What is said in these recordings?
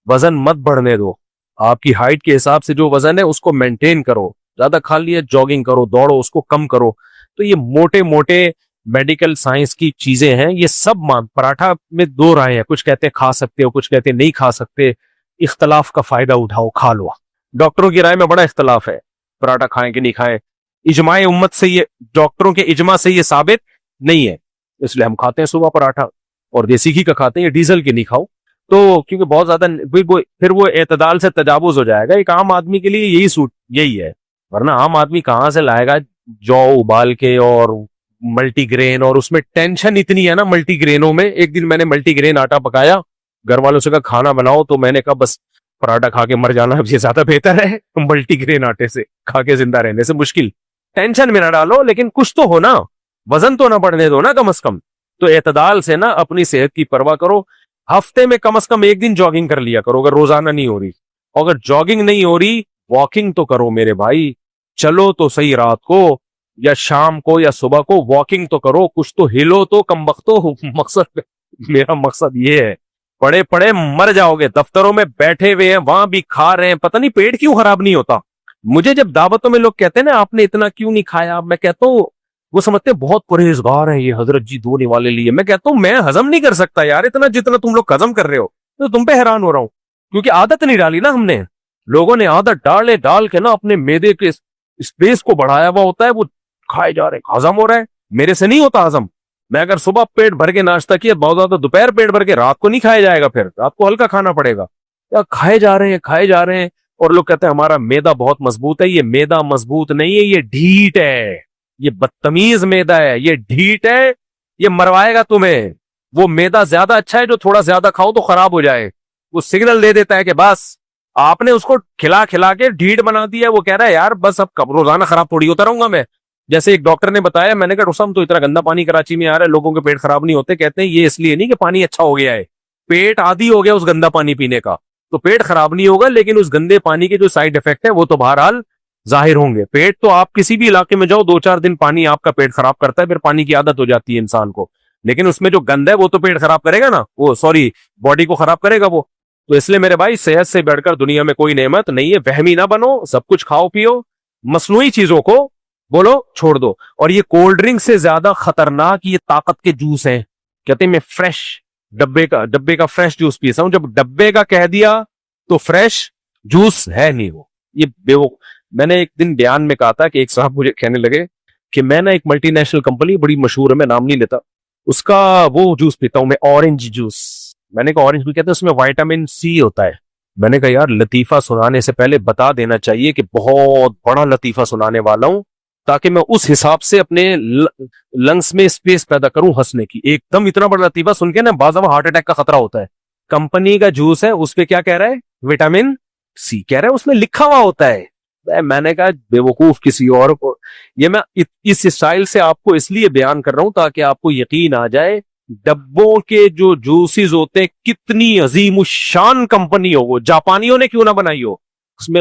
वजन मत बढ़ने दो। आपकी हाइट के हिसाब से जो वजन है उसको मेंटेन करो। ज्यादा खा लिया, जॉगिंग करो, दौड़ो, उसको कम करो। तो ये मोटे मोटे मेडिकल साइंस की चीजें हैं, ये सब मान। पराठा में दो राय है, कुछ कहते हैं खा सकते हो, कुछ कहते हैं नहीं खा सकते। इख्तलाफ का फायदा उठाओ, खा लो। डॉक्टरों की राय में बड़ा इख्तलाफ है, पराठा खाएं कि नहीं खाएं। इजमाए उम्मत से ये, डॉक्टरों के इजमा से ये साबित नहीं है, इसलिए हम खाते हैं सुबह पराठा। और देसी घी का खाते हैं, ये डीजल के नहीं खाओ। तो क्योंकि बहुत ज्यादा फिर वो एतदाल से तजावुज हो जाएगा। एक आम आदमी के लिए यही है। वरना आम आदमी कहां से लाएगा जौ उबाल के और मल्टीग्रेन, और उसमें टेंशन इतनी है ना मल्टीग्रेनों में। एक दिन मैंने मल्टीग्रेन आटा पकाया, घर वालों से कहा खाना बनाओ, तो मैंने कहा बस पराठा खा के मर जाना ये ज्यादा बेहतर है मल्टीग्रेन आटे से खा के जिंदा रहने से। मुश्किल, टेंशन में ना डालो, लेकिन कुछ तो हो ना, वजन तो ना बढ़ने दो ना कम से कम। तो एतदाल से ना अपनी सेहत की परवाह करो। हफ्ते में कम से कम एक दिन जॉगिंग कर लिया करो, अगर रोजाना नहीं हो रही। अगर जॉगिंग नहीं हो रही, वॉकिंग तो करो मेरे भाई। चलो तो सही, रात को या शाम को या सुबह को वॉकिंग तो करो, कुछ तो हिलो तो कम वक्तो। मकसद, मेरा मकसद ये है। पड़े पड़े मर जाओगे, दफ्तरों में बैठे हुए हैं, वहां भी खा रहे हैं, पता नहीं पेट क्यों खराब नहीं होता। मुझे जब दावतों में लोग कहते हैं ना आपने इतना क्यों नहीं खाया, मैं कहता हूँ वो समझते बहुत परहेजगार हैं ये हजरत जी धोने वाले लिए। मैं कहता हूँ मैं हजम नहीं कर सकता यार इतना जितना तुम लोग हजम कर रहे हो। तो तुम पे हैरान हो रहा हूँ, क्योंकि आदत नहीं डाली ना हमने। लोगों ने आदत डाल के ना अपने मैदे के स्पेस को बढ़ाया हुआ होता है, वो खाए जा रहे, हजम हो रहा है। मेरे से नहीं होता हजम। मैं अगर सुबह पेट भर के नाश्ता किया बहुत ज्यादा, दोपहर पेट भर के, रात को नहीं खाया जाएगा, फिर रात को हल्का खाना पड़ेगा। या खाए जा रहे हैं। और लोग कहते हैं हमारा मैदा बहुत मजबूत है। ये मैदा मजबूत नहीं है, ये ढीठ है, ये बदतमीज मैदा है, ये ढीठ है, ये मरवाएगा तुम्हें। वो मैदा ज्यादा अच्छा है जो थोड़ा ज्यादा खाओ तो खराब हो जाए। वो सिग्नल दे देता है कि बस आपने उसको खिला खिला के ढीठ बना दिया। वो कह रहा है यार बस अब कब रोजाना खराब थोड़ी होता रहूंगा मैं। जैसे एक डॉक्टर ने बताया, मैंने कहा रुसम तो इतना गंदा पानी कराची में आ रहा है, लोगों के पेट खराब नहीं होते। कहते हैं ये इसलिए नहीं कि पानी अच्छा हो गया है, पेट आदी हो गया उस गंदा पानी पीने का, तो पेट खराब नहीं होगा, लेकिन उस गंदे पानी के जो साइड इफेक्ट है वो तो बहरहाल जाहिर होंगे। पेट तो आप किसी भी इलाके में जाओ, 2-4 दिन पानी आपका पेट खराब करता है, फिर पानी की आदत हो जाती है इंसान को। लेकिन उसमें जो गंदा है वो तो पेट खराब करेगा ना, वो सॉरी बॉडी को खराब करेगा वो। तो इसलिए मेरे भाई सेहत से बढ़कर दुनिया में कोई नेमत नहीं है। वहमी ना बनो, सब कुछ खाओ पियो, मसनूई चीजों को बोलो छोड़ दो। और ये कोल्ड ड्रिंक से ज्यादा खतरनाक ये ताकत के जूस हैं। कहते हैं मैं फ्रेश डब्बे का फ्रेश जूस पीता हूं। जब डब्बे का कह दिया तो फ्रेश जूस है नहीं वो, ये बेवकूफ। मैंने एक दिन बयान में कहा था कि एक साहब मुझे कहने लगे कि मैं ना एक मल्टीनेशनल कंपनी बड़ी मशहूर है, मैं नाम नहीं लेता, उसका वो जूस पीता हूं मैं, ऑरेंज जूस। मैंने कहा ऑरेंज भी कहते हैं उसमें विटामिन सी होता है। मैंने कहा यार लतीफा सुनाने से पहले बता देना चाहिए कि बहुत बड़ा लतीफा सुनाने वाला हूं, ताकि मैं उस हिसाब से अपने लंग्स में स्पेस पैदा करूं हंसने की। एकदम इतना बड़ा लतीफा सुन के ना बाज़ दफा हार्ट अटैक का खतरा होता है। कंपनी का जूस है, उस पे क्या कह रहा है, विटामिन सी कह रहा है, उसमें लिखा हुआ होता है। मैंने कहा बेवकूफ किसी और को। ये मैं इस स्टाइल से आपको इसलिए बयान कर रहा हूं ताकि आपको यकीन आ जाए डब्बों के जो जूसेस होते हैं कितनी अजीम शान कंपनी हो, वो जापानियों ने क्यों ना बनाई हो। उसमें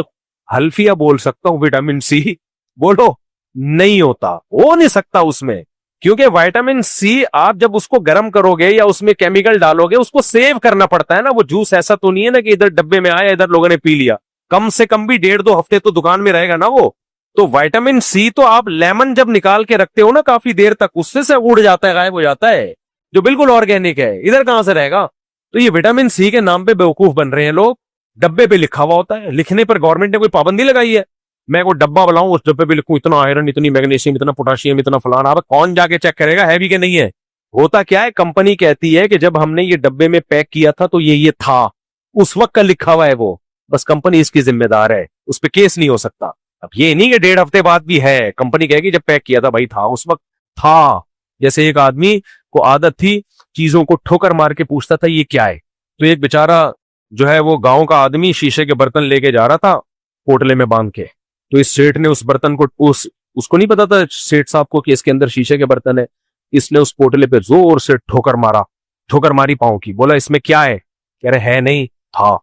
हल्फिया बोल सकता हूं, विटामिन सी बोलो नहीं होता, हो नहीं सकता उसमें, क्योंकि विटामिन सी आप जब उसको गर्म करोगे या उसमें केमिकल डालोगे उसको सेव करना पड़ता है ना। वो जूस ऐसा तो नहीं है ना कि इधर डब्बे में आया इधर लोगों ने पी लिया। कम से कम भी 1.5-2 हफ्ते तो दुकान में रहेगा ना वो। तो विटामिन सी तो आप लेमन जब निकाल के रखते हो ना काफी देर तक, उससे से उड़ जाता है, गायब हो जाता है, जो बिल्कुल ऑर्गेनिक है। इधर कहां से रहेगा। तो ये विटामिन सी के नाम पे बेवकूफ बन रहे हैं लोग। डब्बे पे लिखा हुआ होता है, लिखने पर गवर्नमेंट ने कोई पाबंदी लगाई है। मैं कोई डब्बा बनाऊं उस डब्बे पे लिखूं इतना आयरन, इतनी मैग्नीशियम, इतना पोटाशियम, इतना फलाना, अब कौन जाके चेक करेगा है भी कि नहीं है। होता क्या है, कंपनी कहती है कि जब हमने ये डब्बे में पैक किया था तो ये था, उस वक्त का लिखा हुआ है वो, बस कंपनी इसकी जिम्मेदार है, उस पर केस नहीं हो सकता। अब ये नहीं कि 1.5 हफ्ते बाद भी है, कंपनी कहेगी जब पैक किया था भाई था, उस वक्त था। जैसे एक आदमी को आदत थी चीजों को ठोकर मार के पूछता था ये क्या है। तो एक बेचारा जो है वो गांव का आदमी शीशे के बर्तन लेके जा रहा था पोटले में बांध के। तो इस सेठ ने उस बर्तन को उसको नहीं पता था सेठ साहब को कि इसके अंदर शीशे के बर्तन है। इसने उस पोटले पे जोर से ठोकर मारी पांव की। बोला इसमें क्या है, कह रहे है नहीं, था।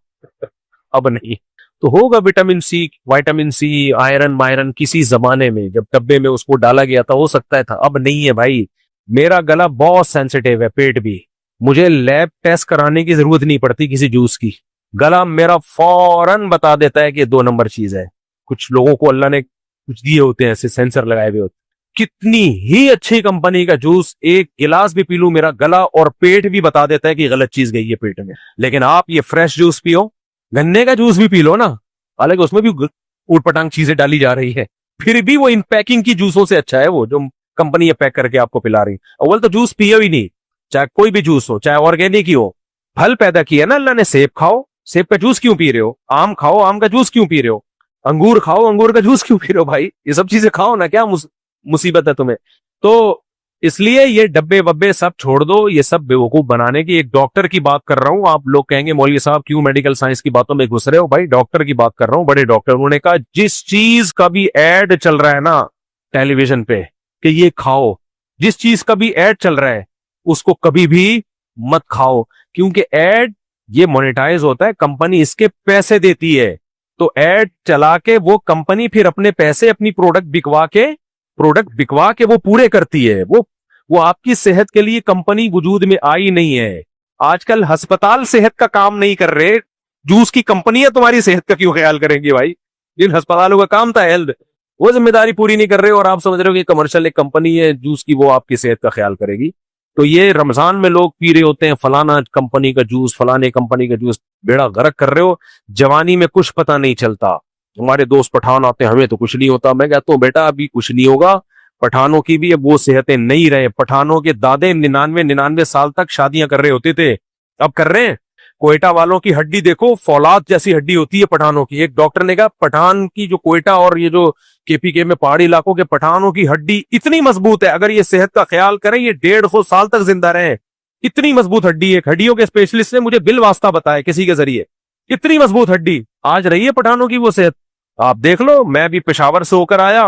अब नहीं तो होगा विटामिन सी आयरन मायरन किसी जमाने में जब डब्बे में उसको डाला गया था, हो सकता है था, अब नहीं है भाई। मेरा गला बहुत सेंसिटिव है, पेट भी, मुझे लैब टेस्ट कराने की जरूरत नहीं पड़ती किसी जूस की। गला मेरा फौरन बता देता है कि 2 नंबर चीज है। कुछ लोगों को अल्लाह ने कुछ दिए होते हैं, ऐसे सेंसर लगाए हुए होते हैं। कितनी ही अच्छी कंपनी का जूस एक गिलास भी पी लूं, मेरा गला और पेट भी बता देता है कि गलत चीज गई है पेट में। लेकिन आप ये फ्रेश जूस पियो, गन्ने का जूस भी पी लो ना, हालांकि उसमें भी ऊटपटांग चीजें डाली जा रही है, फिर भी वो इन पैकिंग की जूसों से अच्छा है वो जो कंपनी पैक करके आपको पिला रही। अव्वल तो जूस पियो ही नहीं, चाहे कोई भी जूस हो, चाहे ऑर्गेनिक ही हो। फल पैदा किया ना अल्लाह ने, सेब खाओ, सेब का जूस क्यों पी रहे हो? आम खाओ, आम का जूस क्यों पी रहे हो? अंगूर खाओ, अंगूर का जूस क्यों पी रहे हो? भाई ये सब चीजें खाओ ना, क्या मुसीबत है तुम्हें? तो इसलिए ये डब्बे वब्बे सब छोड़ दो, ये सब बेवकूफ बनाने की। एक डॉक्टर की बात कर रहा हूं, आप लोग कहेंगे मौलवी साहब क्यों मेडिकल साइंस की बातों में घुस रहे हो? भाई डॉक्टर की बात कर रहा हूं, बड़े डॉक्टर। उन्होंने कहा जिस चीज का भी एड चल रहा है ना टेलीविजन पे कि ये खाओ, जिस चीज का भी एड चल रहा है उसको कभी भी मत खाओ, क्योंकि एड ये मोनेटाइज होता है, कंपनी इसके पैसे देती है। तो एड चला के वो कंपनी फिर अपने पैसे अपनी प्रोडक्ट बिकवा के वो पूरे करती है। वो आपकी सेहत के लिए कंपनी वजूद में आई नहीं है। आजकल अस्पताल सेहत का काम नहीं कर रहे, जूस की कंपनियां तुम्हारी सेहत का क्यों ख्याल करेंगी भाई? जिन अस्पतालों का काम था हेल्थ, वो जिम्मेदारी पूरी नहीं कर रहे और आप समझ रहे हो कि कमर्शियल एक कंपनी है जूस की, वो आपकी सेहत का ख्याल करेगी। तो ये रमजान में लोग पी रहे होते हैं फलाना कंपनी का जूस, फलाने कंपनी का जूस, बेड़ा गर्क कर रहे हो। जवानी में कुछ पता नहीं चलता। हमारे दोस्त पठान आते हैं, हमें तो कुछ नहीं होता। मैं कहता हूँ बेटा अभी कुछ नहीं होगा, पठानों की भी अब वो सेहतें नहीं रहे। पठानों के दादे 99 साल तक शादियां कर रहे होते थे, अब कर रहे हैं। कोयटा वालों की हड्डी देखो, फौलाद जैसी हड्डी होती है पठानों की। एक डॉक्टर ने कहा पठान की जो कोयटा और ये जो केपीके में पहाड़ी इलाकों के पठानों की हड्डी इतनी मजबूत है, अगर ये सेहत का ख्याल करें ये 150 साल तक जिंदा रहे। इतनी मजबूत हड्डी है। हड्डियों के स्पेशलिस्ट ने मुझे बिल वास्ता बताया किसी के जरिए, इतनी मजबूत हड्डी आज रही है पठानों की वो सेहत। आप देख लो, मैं भी पेशावर से होकर आया,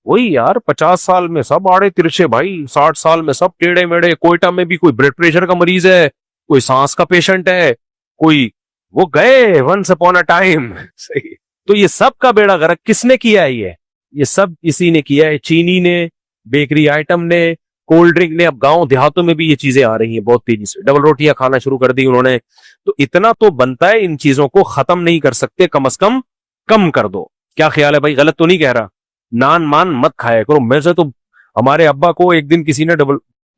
वही यार 50 साल में सब आड़े तिरछे भाई, 60 साल में सब टेढ़े मेढ़े। कोयटा में भी कोई ब्लड प्रेशर का मरीज है, कोई सांस का पेशेंट है, कोई वो गए वंस अपॉन अ टाइम। सही। तो ये सब का बेड़ा गर्क किसने किया है? ये सब इसी ने किया है, चीनी ने, बेकरी आइटम ने, कोल्ड ड्रिंक ने। अब गांव देहातों में भी ये चीजें आ रही हैं बहुत तेजी से, डबल रोटियां खाना शुरू कर दी उन्होंने। तो इतना तो बनता है, इन चीजों को खत्म नहीं कर सकते, कम से कम कम कर दो। क्या ख्याल है भाई? गलत तो नहीं कह रहा? नान मान मत खाया करो। मैं से तो हमारे अब्बा को एक दिन किसी ने डबल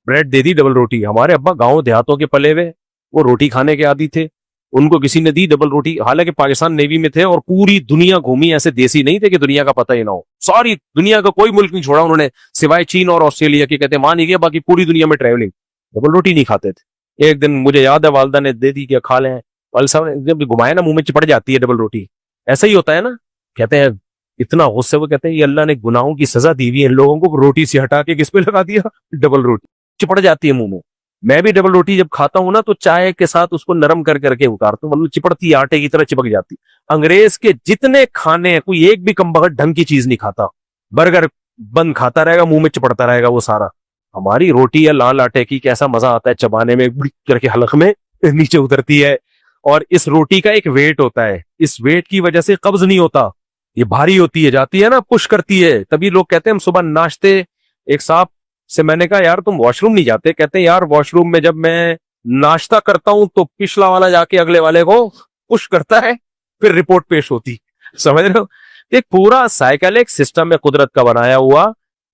ब्रेड दे दी, डबल रोटी। हमारे अब्बा गांव देहातों के पले हुए, वो रोटी खाने के आदी थे, उनको किसी ने दी डबल रोटी। हालांकि पाकिस्तान नेवी में थे और पूरी दुनिया घूमी, ऐसे देसी नहीं थे कि दुनिया का पता ही ना हो। सारी दुनिया का कोई मुल्क नहीं छोड़ा उन्होंने सिवाय चीन और ऑस्ट्रेलिया के। कहते मान ही गया, बाकी पूरी दुनिया में ट्रेवलिंग, डबल रोटी नहीं खाते थे। एक दिन मुझे याद है वालदा ने दे दी कि खा लें। वाल साहब ने जब घुमाया ना, मुंह में चिपट जाती है डबल रोटी। ऐसा ही होता है ना। कहते हैं इतना गुस्से वो, कहते हैं ये अल्लाह ने गुनाहों की सजा दी हुई है इन लोगों को, रोटी से हटा के किस पे लगा दिया? डबल रोटी। चिपट जाती है मुंह में। मैं भी डबल रोटी जब खाता हूं ना तो चाय के साथ उसको नरम कर करके उतारता हूं, मतलब चिपड़ती आटे की तरह चिपक जाती। अंग्रेज के जितने खाने हैं, कोई एक भी कम बगत ढंग की चीज नहीं खाता। बर्गर बंद खाता रहेगा, मुंह में चिपड़ता रहेगा वो सारा। हमारी रोटी है लाल आटे की, कैसा मजा आता है चबाने में, करके हलक में नीचे उतरती है। और इस रोटी का एक वेट होता है, इस वेट की वजह से कब्ज नहीं होता, ये भारी होती है, जाती है ना, पुश करती है। तभी लोग कहते हैं हम सुबह नाश्ते, एक साहब से मैंने कहा यार तुम वॉशरूम नहीं जाते? कहते हैं यार वॉशरूम में जब मैं नाश्ता करता हूं तो पिछला वाला जाके अगले वाले को पुश करता है, फिर रिपोर्ट पेश होती। समझ रहे हो? एक पूरा साइकिल, एक सिस्टम है कुदरत का बनाया हुआ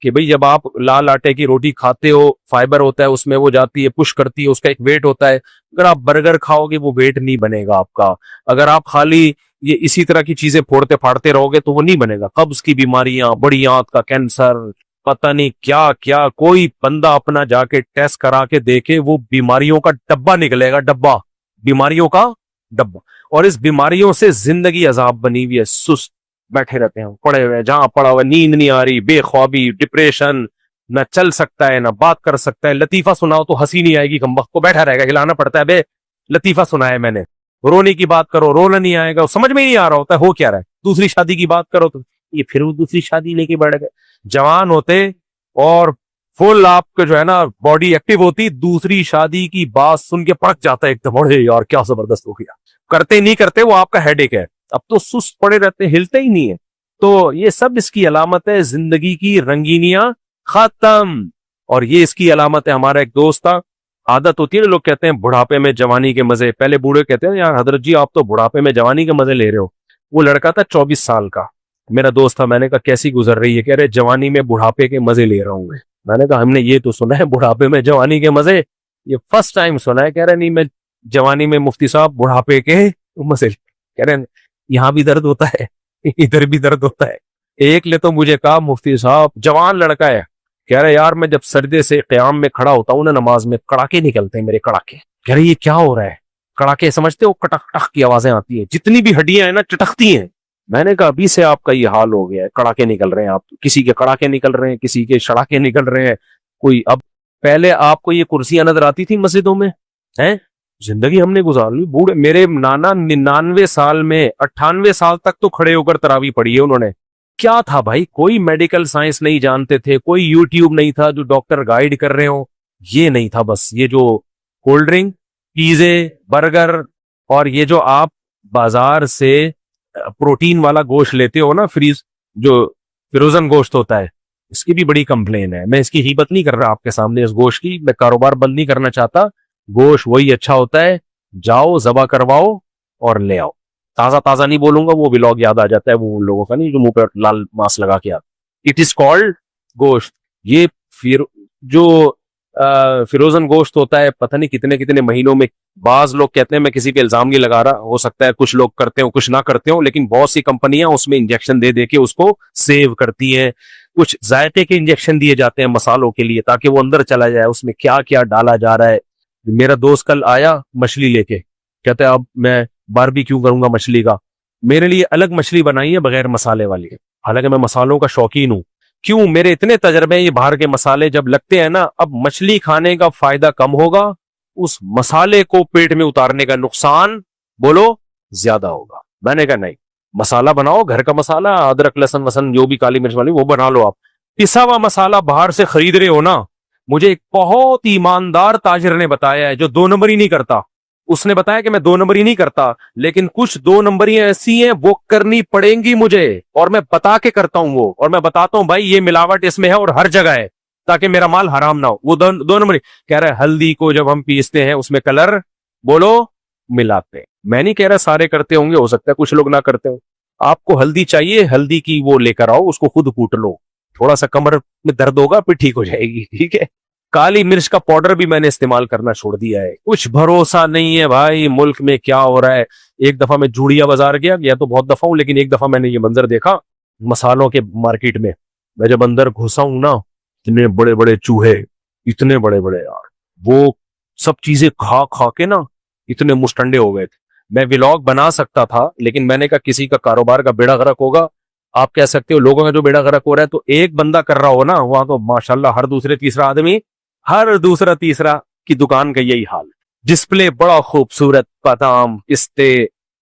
कि भाई जब आप लाल आटे की रोटी खाते हो, फाइबर होता है उसमें, वो जाती है पुश करती है, उसका एक वेट होता है। अगर आप बर्गर खाओगे वो वेट नहीं बनेगा आपका। अगर आप खाली ये इसी तरह की चीजें फोड़ते फाड़ते रहोगे तो वो नहीं बनेगा। कब्ज की बीमारियां, बड़ी आंत का कैंसर, पता नहीं क्या क्या। कोई बंदा अपना जाके टेस्ट करा के देखे, वो बीमारियों का डब्बा निकलेगा, डब्बा, बीमारियों का डब्बा। और इस बीमारियों से जिंदगी अजाब बनी हुई है। सुस्त बैठे रहते हैं, पड़े हुए, जहां पड़ा हुआ, नींद नहीं आ रही, बेख्वाबी, डिप्रेशन, न चल सकता है, न बात कर सकता है। लतीफा सुनाओ तो हंसी नहीं आएगी, कमबख्त को बैठा रहेगा, हिलाना पड़ता है, बे लतीफा सुनाया मैंने। रोने की बात करो, रोना नहीं आएगा, समझ में ही नहीं आ रहा होता हो क्या रहा है। दूसरी शादी की बात करो तो ये फिर वो दूसरी शादी लेके बढ़ गए। जवान होते और फुल आपके जो है ना बॉडी एक्टिव होती, दूसरी शादी की बात सुन के पड़क जाता है एकदम, अरे यार क्या जबरदस्त हो गया। करते नहीं करते वो आपका हेडेक है। अब तो सुस्त पड़े रहते, हिलते ही नहीं है। तो ये सब इसकी अलामत है, जिंदगी की रंगीनियां खत्म। और ये इसकी अलामत है। हमारा एक दोस्त था, आदत होती है ना, लोग कहते हैं बुढ़ापे में जवानी के मजे। पहले बूढ़े कहते हैं यार हजरत जी आप तो बुढ़ापे में जवानी के मजे ले रहे हो। वो लड़का था 24 साल का, मेरा दोस्त था। मैंने कहा कैसी गुजर रही है? कह रहे जवानी में बुढ़ापे के मजे ले रहा हूं मैं। मैंने कहा हमने ये तो सुना है बुढ़ापे में जवानी के मजे, ये फर्स्ट टाइम सुना है। कह रहे नहीं, मैं जवानी में मुफ्ती साहब बुढ़ापे के मजे। कह रहे यहाँ भी दर्द होता है इधर भी दर्द होता है। एक ले तो मुझे कहा मुफ्ती साहब, जवान लड़का है, कह रहे यार मैं जब सर्दे से क़याम में खड़ा होता हूं ना नमाज में, कड़ाके निकलते हैं मेरे, कड़ाके। कह रहे ये क्या हो रहा है? कड़ाके समझते हो? कटक टक की आवाजें आती है, जितनी भी हड्डियां हैं ना चटकती हैं। मैंने कहा अभी से आपका ये हाल हो गया है, कड़ाके निकल रहे हैं आप, किसी के कड़ाके निकल रहे हैं, किसी के शड़ाके निकल रहे हैं। कोई अब, पहले आपको ये कुर्सियां नजर आती थी मस्जिदों में, हैं? जिंदगी हमने गुजार ली। बूढ़े मेरे नाना 99 साल में 98 साल तक तो खड़े होकर तरावी पढ़ी है उन्होंने। क्या था भाई, कोई मेडिकल साइंस नहीं जानते थे, कोई यूट्यूब नहीं था जो डॉक्टर गाइड कर रहे हो, ये नहीं था। बस ये जो कोल्ड ड्रिंक, पिज़्ज़े, बर्गर, और ये जो आप बाजार से प्रोटीन वाला गोश्त लेते हो ना, जो फ्रोजन गोश्त होता है, इसकी भी बड़ी कंप्लेन है। मैं इसकी हिम्मत नहीं कर रहा आपके सामने इस गोश्त की, मैं कारोबार बंद नहीं करना चाहता। गोश्त वही अच्छा होता है, जाओ जबा करवाओ और ले आओ। ताजा ताजा नहीं बोलूंगा, वो व्लॉग याद आ जाता है वो लोगों का, नहीं जो मुंह पे लाल मास्क लगा के आता। इट इज कॉल्ड गोश्त। ये फिर जो फिरोजन गोश्त होता है, पता नहीं कितने कितने महीनों में। बाज लोग कहते हैं, मैं किसी पे इल्जाम नहीं लगा रहा, हो सकता है कुछ लोग करते हो कुछ ना करते हो, लेकिन बहुत सी कंपनियां उसमें इंजेक्शन दे दे के उसको सेव करती हैं। कुछ जायके के इंजेक्शन दिए जाते हैं मसालों के लिए, ताकि वो अंदर चला जाए उसमें क्या क्या डाला जा रहा है। मेरा दोस्त कल आया मछली लेके, कहता है अब मैं बारबेक्यू करूंगा मछली का। मेरे लिए अलग मछली बनाई है बगैर मसाले वाली, हालांकि मैं मसालों का शौकीन हूं। क्यों? मेरे इतने तजर्बे, ये बाहर के मसाले जब लगते हैं ना, अब मछली खाने का फायदा कम होगा, उस मसाले को पेट में उतारने का नुकसान बोलो ज्यादा होगा। मैंने कहा नहीं, मसाला बनाओ घर का मसाला, अदरक लहसुन वसन जो भी काली मिर्च वाली वो बना लो। आप पिसा हुआ मसाला बाहर से खरीद रहे हो ना, मुझे एक बहुत ईमानदार ताजिर ने बताया है जो 2 नंबरी नहीं करता। उसने बताया कि मैं 2 नंबरी नहीं करता, लेकिन कुछ 2 नंबरियां ऐसी हैं वो करनी पड़ेंगी मुझे, और मैं बता के करता हूं वो, और मैं बताता हूं भाई ये मिलावट इसमें है और हर जगह है, ताकि मेरा माल हराम ना हो। वो 2 नंबरी कह रहा है। हल्दी को जब हम पीसते हैं उसमें कलर बोलो मिलाते हैं। मैं नहीं कह रहा सारे करते होंगे, हो सकता है कुछ लोग ना करते हो। आपको हल्दी चाहिए, हल्दी की वो लेकर आओ, उसको खुद कूट लो, थोड़ा सा कमर में दर्द होगा फिर ठीक हो जाएगी, ठीक है। काली मिर्च का पाउडर भी मैंने इस्तेमाल करना छोड़ दिया है। कुछ भरोसा नहीं है भाई मुल्क में क्या हो रहा है। एक दफा मैं जूड़िया बाजार गया तो बहुत दफा हूं, लेकिन एक दफा मैंने ये मंजर देखा मसालों के मार्केट में। मैं जब अंदर घुसा हूं ना, इतने बड़े बड़े चूहे, इतने बड़े बड़े यार, वो सब चीजें खा खा के ना इतने मुस्टंडे हो गए थे। मैं व्लॉग बना सकता था, लेकिन मैंने कहा किसी का कारोबार का बेड़ा गर्क होगा, आप कह सकते हो लोगों का जो बेड़ा गर्क हो रहा है, तो एक बंदा कर रहा हो ना, वहां तो माशाल्लाह हर दूसरे तीसरा आदमी, हर दूसरा तीसरा की दुकान का यही हाल। डिस्प्ले बड़ा खूबसूरत, बादाम पिस्ते,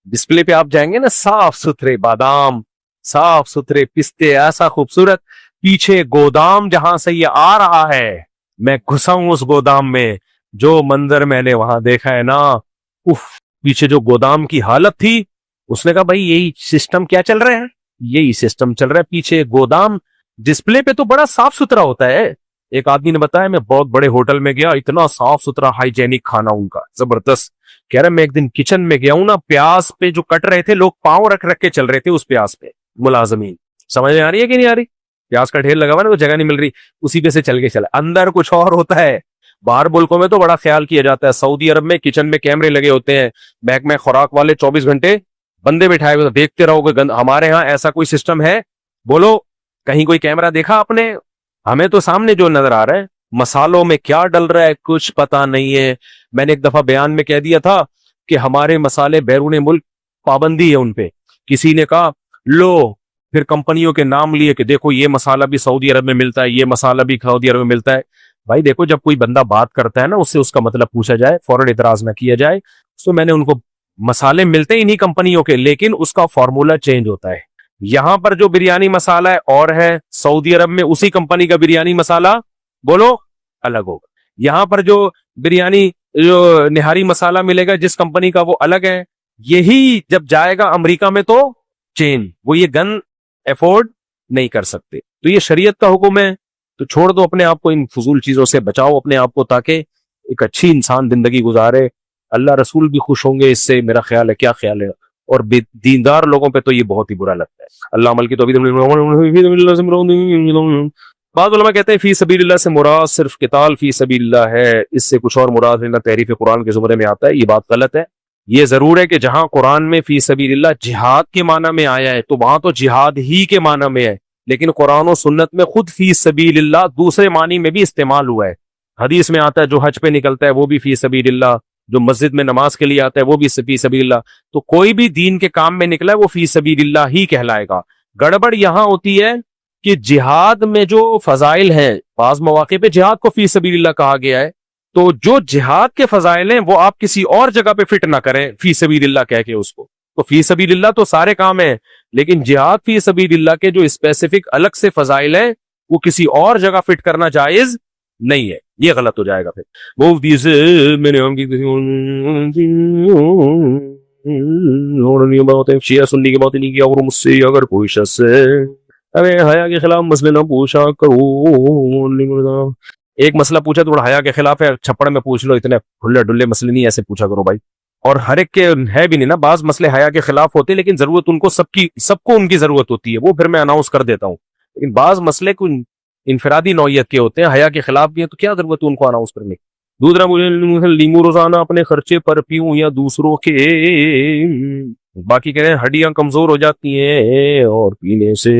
डिस्प्ले पे आप जाएंगे ना, साफ सुथरे बादाम, साफ सुथरे पिस्ते, ऐसा खूबसूरत। पीछे गोदाम जहां से ये आ रहा है, मैं घुसा हूं उस गोदाम में, जो मंजर मैंने वहां देखा है ना, उफ। पीछे जो गोदाम की हालत थी, उसने कहा भाई यही सिस्टम क्या चल रहा है, यही सिस्टम चल रहा है। पीछे गोदाम, डिस्प्ले पे तो बड़ा साफ सुथरा होता है। एक आदमी ने बताया, मैं बहुत बड़े होटल में गया, इतना साफ सुथरा हाइजेनिक खाना उनका जबरदस्त। कह रहा मैं एक दिन किचन में गया हूं ना, प्याज पे जो कट रहे थे लोग, पांव रख रख के चल रहे थे उस प्याज पे, मुलाजमीन। समझ में आ रही है कि नहीं आ रही? प्याज का ढेर लगा हुआ ना, वो जगह नहीं मिल रही, उसी पे से चल के चला। अंदर कुछ और होता है। बाहर मुल्कों में तो बड़ा ख्याल किया जाता है। सऊदी अरब में किचन में कैमरे लगे होते हैं, बैग में खुराक वाले 24 घंटे बंदे बिठाए हुए, देखते रहोगे गंद। हमारे यहाँ ऐसा कोई सिस्टम है? बोलो, कहीं कोई कैमरा देखा आपने? हमें तो सामने जो नजर आ रहा है, मसालों में क्या डल रहा है कुछ पता नहीं है। मैंने एक दफा बयान में कह दिया था कि हमारे मसाले बैरून मुल्क पाबंदी है उनपे। किसी ने कहा लो, फिर कंपनियों के नाम लिए कि देखो ये मसाला भी सऊदी अरब में मिलता है, ये मसाला भी सऊदी अरब में मिलता है। भाई देखो, जब कोई बंदा बात करता है ना, उससे उसका मतलब पूछा जाए, फौरन इतराज ना किया जाए। तो मैंने उनको, मसाले मिलते ही नहीं कंपनियों के, लेकिन उसका फॉर्मूला चेंज होता है। यहां पर जो बिरयानी मसाला है और है, सऊदी अरब में उसी कंपनी का बिरयानी मसाला बोलो अलग होगा। यहां पर जो बिरयानी, जो निहारी मसाला मिलेगा जिस कंपनी का, वो अलग है। यही जब जाएगा अमेरिका में तो चेन, वो ये गन अफोर्ड नहीं कर सकते। तो ये शरीयत का हुक्म है, तो छोड़ दो अपने आप को, इन फजूल चीजों से बचाओ अपने आप को, ताकि एक अच्छी इंसान जिंदगी गुजारे, अल्लाह रसूल भी खुश होंगे इससे, मेरा ख्याल है। क्या ख्याल है? और दीनदार लोगों पे तो ये बहुत ही बुरा लगता है। अल्लाह अमल की तो बाद उलमा कहते हैं फी सबीलिल्लाह से मुराद सिर्फ किताल फी सबीलिल्लाह है, इससे कुछ और मुराद लेना तहरीफ कुरान के जुमरे में आता है। ये बात गलत है। ये जरूर है कि जहां कुरान में फी सबीलिल्लाह जिहाद के माना में आया है तो वहां तो जिहाद ही के माना में है, लेकिन कुरान और सुन्नत में खुद फी सबीलिल्लाह दूसरे मानी में भी इस्तेमाल हुआ है। हदीस में आता है जो हज पे निकलता है वो भी फी सबीलिल्लाह, जो मस्जिद में नमाज के लिए आता है वो भी फी सबीलिल्लाह। तो कोई भी दीन के काम में निकला है वो फी सबीलिल्लाह ही कहलाएगा। गड़बड़ यहां होती है कि जिहाद में जो फजाइल हैं, बाज मौके पे जिहाद को फी सबीलिल्लाह कहा गया है, तो जो जिहाद के फजाइल हैं वो आप किसी और जगह पे फिट ना करें फी सबीलिल्लाह कह के उसको। तो फी सबीलिल्लाह तो सारे काम हैं, लेकिन जिहाद फी सबीलिल्लाह के जो स्पेसिफिक अलग से फजाइल हैं वो किसी और जगह फिट करना जायज नहीं है, ये गलत हो जाएगा। फिर वो शिया सुन्नी की बात नहीं किया और मुझसे अगर कोई शख्स अरे हया के खिलाफ मसले ना पूछा करो। एक मसला पूछा थोड़ा हया के खिलाफ है, छप्पड़ में पूछ लो, इतने खुले डुल्ले मसले नहीं ऐसे पूछा करो भाई। और हर एक के है भी नहीं ना, बाज मसले हया के खिलाफ होते हैं लेकिन जरूरत उनको सबको उनकी जरूरत होती है, वो फिर मैं अनाउंस कर देता हूँ। लेकिन बाज मसले को इनफरादी नौयत के होते हैं, हया के खिलाफ भी है, तो क्या जरूरत है उनको अनाउंस करने की। दूसरा मुझे लीमू रोजाना अपने खर्चे पर पीऊं या दूसरों के, बाकी कह रहे हैं हड्डियां कमजोर हो जाती हैं और पीने से,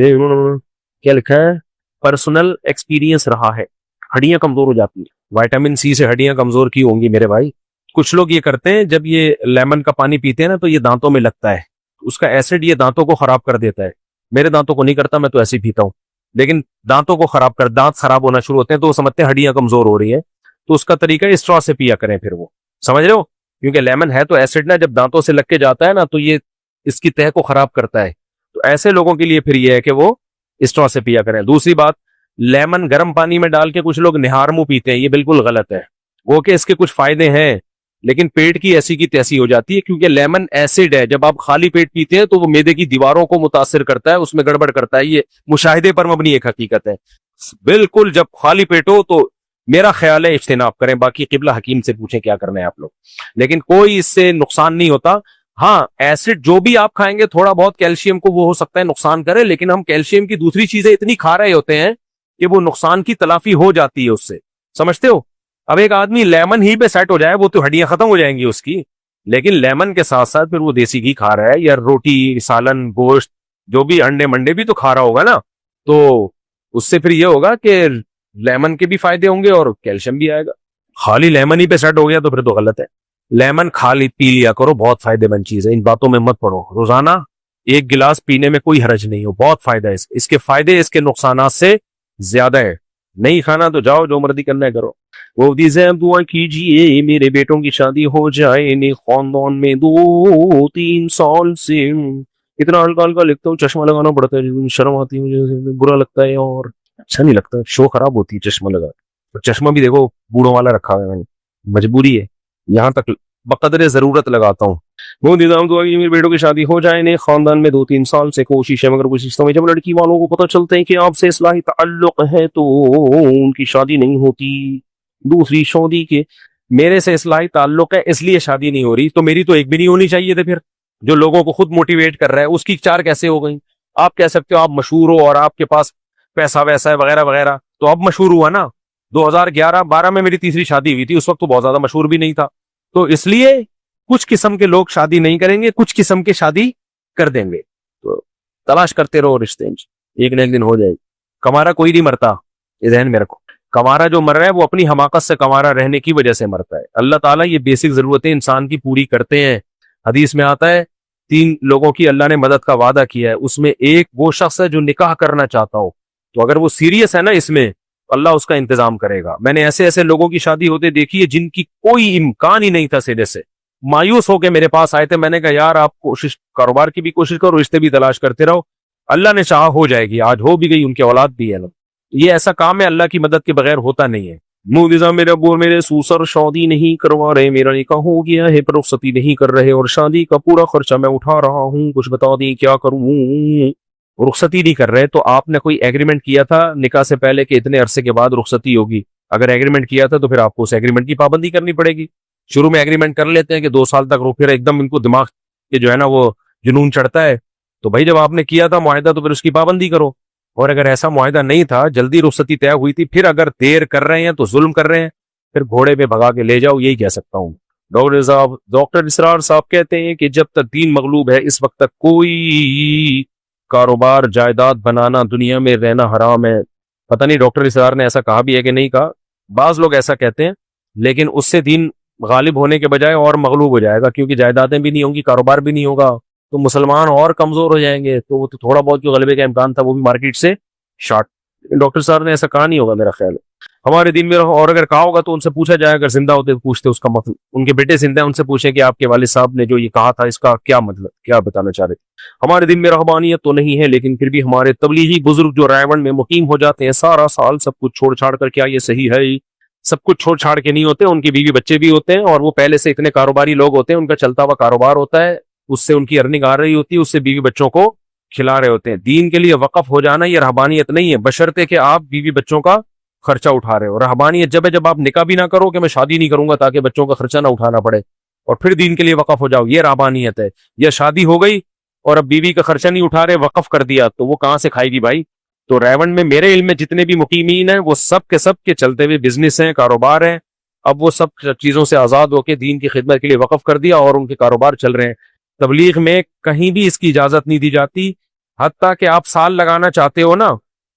क्या लिखा है, पर्सनल एक्सपीरियंस रहा है, हड्डियां कमजोर हो जाती है। विटामिन सी से हड्डियां कमजोर की होंगी मेरे भाई। कुछ लोग ये करते हैं जब ये लेमन का पानी पीते हैं ना तो ये दांतों में लगता है, उसका एसिड ये दांतों को खराब कर देता है। मेरे दांतों को नहीं करता, मैं तो ऐसे ही पीता हूँ, लेकिन दांतों को खराब कर, दांत खराब होना शुरू होते हैं तो वो समझते हैं हड्डियां कमजोर हो रही है, तो उसका तरीका स्ट्रॉ से पिया करें फिर वो, समझ रहे हो, क्योंकि लेमन है तो एसिड ना जब दांतों से लग के जाता है ना तो ये इसकी तह को खराब करता है। तो ऐसे लोगों के लिए फिर ये है कि वो स्ट्रॉ से पिया करें। दूसरी बात, लेमन गर्म पानी में डाल के कुछ लोग निहार मुंह पीते हैं, ये बिल्कुल गलत है। वो कि इसके कुछ फायदे हैं लेकिन पेट की ऐसी की तैसी हो जाती है, क्योंकि लेमन एसिड है, जब आप खाली पेट पीते हैं तो वो मैदे की दीवारों को मुतासिर करता है, उसमें गड़बड़ करता है। ये मुशाहिदे पर मबनी एक हकीकत है। बिल्कुल जब खाली पेट हो तो मेरा ख्याल है इज्तिनाब करें, बाकी किबला हकीम से पूछें क्या करना है आप लोग, लेकिन कोई इससे नुकसान नहीं होता। हाँ, एसिड जो भी आप खाएंगे थोड़ा बहुत कैल्शियम को वो हो सकता है नुकसान करे, लेकिन हम कैल्शियम की दूसरी चीजें इतनी खा रहे होते हैं कि वो नुकसान की तलाफी हो जाती है उससे, समझते हो। अब एक आदमी लेमन ही पे सेट हो जाए वो तो हड्डियां खत्म हो जाएंगी उसकी, लेकिन लेमन के साथ साथ फिर वो देसी घी खा रहा है या रोटी सालन गोश्त जो भी अंडे मंडे भी तो खा रहा होगा ना, तो उससे फिर ये होगा कि लेमन के भी फायदे होंगे और कैल्शियम भी आएगा। खाली लेमन ही पे सेट हो गया तो फिर तो गलत है। लेमन खाली पी लिया करो, बहुत फायदेमंद चीज है, इन बातों में मत पड़ो। रोजाना एक गिलास पीने में कोई हरज नहीं हो, बहुत फायदा है इसके फायदे इसके नुकसानात से ज्यादा है। नहीं खाना तो जाओ जो मर्जी करना है करो। वो दुआ कीजिए मेरे बेटों की शादी हो जाए, ने खानदान में 2-3 साल से। इतना हल्का हल्का लिखता हूँ, चश्मा लगाना पड़ता है, शर्म आती है मुझे, बुरा लगता है और अच्छा नहीं लगता, शो खराब होती है चश्मा लगा। तो चश्मा भी देखो बूढ़ों वाला रखा है मैंने, मजबूरी है, यहाँ तक बकदरे जरूरत लगाता हूँ। वो निजाम दुआ की मेरे बेटों की शादी हो जाए, ने खानदान में 2-3 साल से कोशिश है, मगर कुछ समय जब लड़की वालों को पता चलता है कि आपसे इस्लाही ताल्लुक है तो उनकी शादी नहीं होती। दूसरी शादी के मेरे से इस्लाही ताल्लुक है इसलिए शादी नहीं हो रही, तो मेरी तो एक भी नहीं होनी चाहिए थी। फिर जो लोगों को खुद मोटिवेट कर रहा है उसकी 4 कैसे हो गई? आप कह सकते हो आप मशहूर हो और आपके पास पैसा वैसा है वगैरह वगैरह, तो अब मशहूर हुआ ना। 2011-12 में मेरी तीसरी शादी हुई थी, उस वक्त तो बहुत ज्यादा मशहूर भी नहीं था, तो इसलिए कुछ किस्म के लोग शादी नहीं करेंगे, कुछ किस्म के शादी कर देंगे। तो तलाश करते रहो रिश्ते, एक न एक दिन हो जाएगी। कमारा कोई नहीं मरता, ये ध्यान में रखो। कमारा जो मर रहा है वो अपनी हमाकत से कमारा रहने की वजह से मरता है। अल्लाह ताला ये बेसिक जरूरतें इंसान की पूरी करते हैं। हदीस में आता है 3 लोगों की अल्लाह ने मदद का वादा किया है, उसमें एक वो शख्स है जो निकाह करना चाहता हो, तो अगर वो सीरियस है ना इसमें तो अल्लाह उसका इंतजाम करेगा। मैंने ऐसे ऐसे लोगों की शादी होते देखी है जिनकी कोई इम्कान ही नहीं था, सिरे से मायूस होकर मेरे पास आए थे। मैंने कहा यार आप कोशिश, कारोबार की भी कोशिश करो, रिश्ते भी तलाश करते रहो, अल्लाह ने चाहा हो जाएगी। आज हो भी गई, उनके औलाद भी है ना। ये ऐसा काम है अल्लाह की मदद के बगैर होता नहीं है। मुदिजा मेरे अब्बू और मेरे सूसर शादी नहीं करवा रहे, मेरा निकाह हो गया है पर रुखसती नहीं कर रहे और शादी का पूरा खर्चा मैं उठा रहा हूँ, कुछ बता दी क्या करूँ। रुखसती नहीं कर रहे तो आपने कोई एग्रीमेंट किया था निकाह से पहले कि इतने अरसे के बाद रुखसती होगी, अगर एग्रीमेंट किया था तो फिर आपको उस एग्रीमेंट की पाबंदी करनी पड़ेगी। शुरू में एग्रीमेंट कर लेते हैं कि 2 साल तक, फिर एकदम इनको दिमाग के जो है ना वो जुनून चढ़ता है। तो भाई जब आपने किया था मुआहदा तो फिर उसकी पाबंदी करो। और अगर ऐसा मुआहदा नहीं था, जल्दी रुखसती तय हुई थी, फिर अगर देर कर रहे हैं तो जुल्म कर रहे हैं, फिर घोड़े पे भगा के ले जाओ, यही कह सकता हूँ। डॉक्टर इसरार साहब कहते हैं कि जब तक दीन मगलूब है इस वक्त तक कोई कारोबार जायदाद बनाना दुनिया में रहना हराम है। पता नहीं डॉक्टर इसरार ने ऐसा कहा भी है कि नहीं कहा, बाज लोग ऐसा कहते हैं, लेकिन उससे दीन गालिब होने के बजाय और मगलूब हो जाएगा, क्योंकि जायदादें भी नहीं होंगी, कारोबार भी नहीं होगा, तो मुसलमान और कमजोर हो जाएंगे। तो वो तो थोड़ा बहुत जो गलबे का इम्कान था वो भी मार्केट से शॉर्ट। डॉक्टर साहब ने ऐसा कहा नहीं होगा मेरा ख्याल है हमारे दिन में। और अगर कहा होगा तो उनसे पूछा जाए, अगर जिंदा होते तो पूछते उसका मतलब, उनके बेटे जिंदा है उनसे पूछे कि आपके वालिद साहब ने जो ये कहा था इसका क्या मतलब, क्या बताना चाह रहे थे। हमारे दिन में रहबानियत तो नहीं है, लेकिन फिर भी हमारे तबलीगी बुजुर्ग जो रायवन में मुकीम हो जाते हैं सारा साल सब कुछ छोड़ छाड़ कर, क्या ये सही है? सब कुछ छोड़ छाड़ के नहीं होते, उनकी बीवी बच्चे भी होते हैं, और वो पहले से इतने कारोबारी लोग होते हैं, उनका चलता हुआ कारोबार होता है, उससे उनकी अर्निंग आ रही होती है, उससे बीवी बच्चों को खिला रहे होते हैं। दीन के लिए वक़फ हो जाना ये रहबानियत नहीं है, बशर्ते कि आप बीवी बच्चों का खर्चा उठा रहे हो। रहबानियत जब है जब आप निकाह भी ना करो कि मैं शादी नहीं करूंगा ताकि बच्चों का खर्चा ना उठाना पड़े, और फिर दीन के लिए वक़फ हो जाओ, ये रहबानियत है। या शादी हो गई और अब बीवी का खर्चा नहीं उठा रहे, वक़फ कर दिया, तो वो कहां से खाएगी भाई? तो रायवन में मेरे इल्म में जितने भी मुकीमीन हैं वो सब के चलते हुए बिजनेस हैं, कारोबार हैं। अब वो सब चीजों से आजाद होकर दीन की खिदमत के लिए वक़फ कर दिया और उनके कारोबार चल रहे हैं। तबलीग में कहीं भी इसकी इजाजत नहीं दी जाती। हत्ता कि आप साल लगाना चाहते हो ना,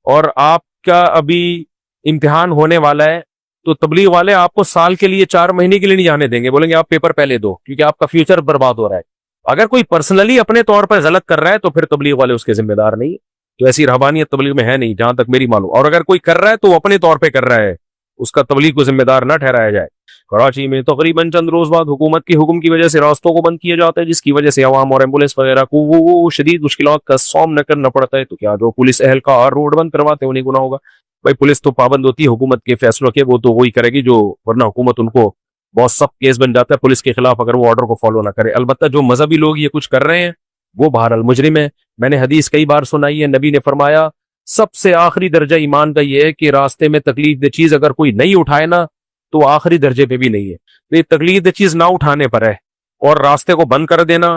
और आपका अभी इम्तिहान होने वाला है, तो तबलीग वाले आपको साल के लिए 4 महीने के लिए नहीं जाने देंगे, बोलेंगे आप पेपर पहले दो, क्योंकि आपका फ्यूचर बर्बाद हो रहा है। अगर कोई पर्सनली अपने तौर पर गलत कर रहा है तो फिर तबलीग वाले उसके जिम्मेदार नहीं। तो ऐसी रहबानियत तबलीग में है नहीं जहां तक मेरी मालूम। और अगर कोई कर रहा है तो वो अपने तौर पर कर रहा है, उसका तबलीग को जिम्मेदार न ठहराया जाए। कराची में तकरीबन चंद रोज बाद हुकूमत के हुक्म की वजह से रास्तों को बंद किया जाता है, जिसकी वजह से अवाम और एम्बुलेंस वगैरह को वो शदीद मुश्किलात का सामना करना पड़ता है। तो क्या जो पुलिस एहलकार रोड बंद करवाते हैं उन्हें गुनाह होगा? भाई पुलिस तो पाबंद होती है हुकूमत के फैसलों के, वो तो वही करेगी जो, वरना हुकूमत उनको बहुत सख्त केस बन जाता है पुलिस के खिलाफ अगर वो ऑर्डर को फॉलो ना करे। अलबत्ता जो मजहबी लोग ये कुछ कर रहे हैं वो बहरहाल मुजरिम है। मैंने हदीस कई बार सुनाई है, नबी ने फरमाया सबसे आखिरी दर्जा ईमान का ये है कि रास्ते में तकलीफ दे चीज अगर कोई नहीं उठाए ना तो आखिरी दर्जे पे भी नहीं है। तो ये तकलीफ दे चीज ना उठाने पर है, और रास्ते को बंद कर देना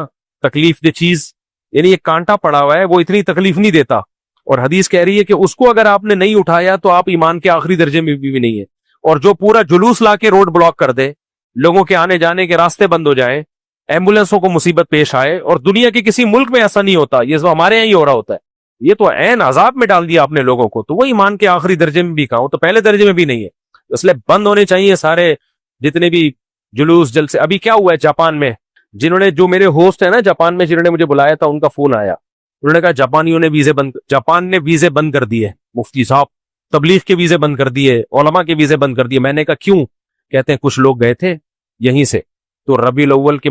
तकलीफ दे चीज, यानी ये कांटा पड़ा हुआ है वो इतनी तकलीफ नहीं देता। और हदीस कह रही है कि उसको अगर आपने नहीं उठाया तो आप ईमान के आखिरी दर्जे में भी नहीं है। और जो पूरा जुलूस ला के रोड ब्लॉक कर दे, लोगों के आने जाने के रास्ते बंद हो जाए, एम्बुलेंसों को मुसीबत पेश आए, और दुनिया के किसी मुल्क में ऐसा नहीं होता, ये जो हमारे यहाँ ही हो रहा होता है, ये तो ऐन अजाब में डाल दिया आपने लोगों को। तो वो ईमान के आखिरी दर्जे में भी कहा, तो पहले दर्जे में भी नहीं है। इसलिए बंद होने चाहिए सारे जितने भी जुलूस जलसे। अभी क्या हुआ है जापान में, जिन्होंने, जो मेरे होस्ट है ना जापान में, जिन्होंने मुझे बुलाया था, उनका फोन आया, उन्होंने कहा जापान ने वीजे बंद कर दिए मुफ्ती साहब, तबलीग के वीजे बंद कर दिए, उलमा के वीजे बंद कर दिए। मैंने कहा क्यों? कहते हैं कुछ लोग गए थे यहीं से, तो रबीउल अव्वल के